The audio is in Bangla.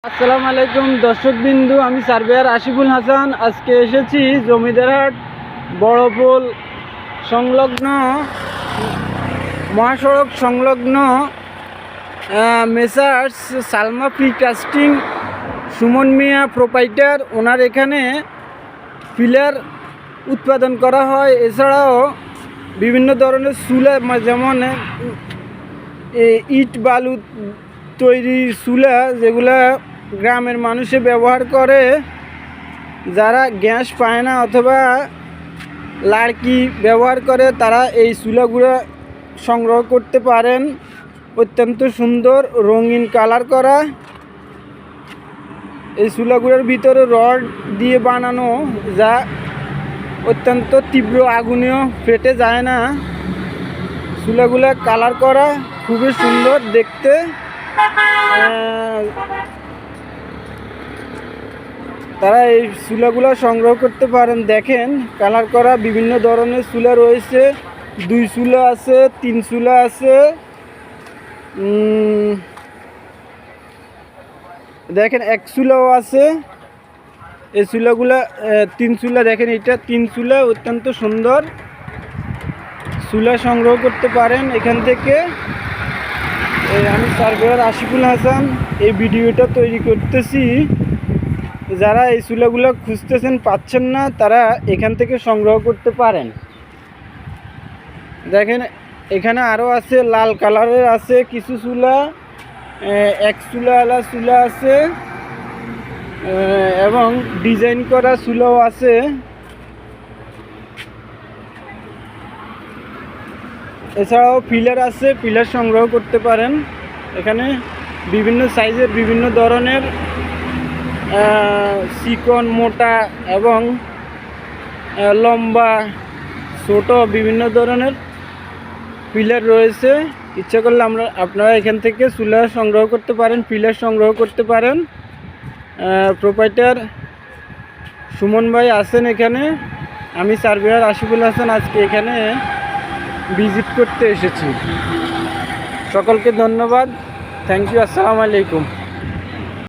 আসসালামু আলাইকুম দর্শকবিন্দু, আমি সার্ভেয়ার আশিকুল হাসান। আজকে এসেছি জমিদারহাট বড়পোল সংলগ্ন মহাসড়ক সংলগ্ন মেসার্স সালমা প্রিকাস্টিং সুমন মিয়া প্রোপাইটার। ওনার এখানে পিলার উৎপাদন করা হয়। এছাড়াও বিভিন্ন ধরনের চুলা, যেমন ইট বালু তৈরি চুলা, যেগুলা গ্রামের মানুষে ব্যবহার করে, যারা গ্যাস পায় না অথবা লাড়কি ব্যবহার করে, তারা এই চুলাগুলো সংগ্রহ করতে পারেন। অত্যন্ত সুন্দর রঙিন কালার করা এই চুলাগুলোর ভিতরে রড দিয়ে বানানো, যা অত্যন্ত তীব্র আগুনেও ফেটে যায় না। চুলাগুলো কালার করা খুবই সুন্দর দেখতে। তারা এই চুলাগুলো সংগ্রহ করতে পারেন। দেখেন, কালার করা বিভিন্ন ধরনের চুলা রয়েছে। 2 চুলা আছে, 3 চুলা আছে। দেখেন 1 চুলাও আছে। এই চুলাগুলা 3 চুলা, দেখেন এটা 3 চুলা। অত্যন্ত সুন্দর চুলা সংগ্রহ করতে পারেন এখান থেকে। আমি সার্ভেয়ার আশিকুল হাসান এই ভিডিওটা তৈরি করতেছি। যারা এই চুলাগুলো খুঁজতেছেন, পাচ্ছেন না, তারা এখান থেকে সংগ্রহ করতে পারেন। দেখেন এখানে আরও আছে, লাল কালারের আছে কিছু চুলা, 1 চুলাওয়ালা চুলা আছে এবং ডিজাইন করা চুলাও আছে। এছাড়াও পিলার আছে, পিলার সংগ্রহ করতে পারেন। এখানে বিভিন্ন সাইজের, বিভিন্ন ধরনের চিকন, মোটা এবং লম্বা, ছোট বিভিন্ন ধরনের পিলার রয়েছে। ইচ্ছা করলে আপনারা এখান থেকে চুলা সংগ্রহ করতে পারেন, পিলার সংগ্রহ করতে পারেন। প্রোপাইটার সুমন ভাই আছেন এখানে। আমি সার্ভেয়ার আশিকুল হাসান আজকে এখানে ভিজিট করতে এসেছি। সকলকে ধন্যবাদ। Thank you. আসসালামু আলাইকুম।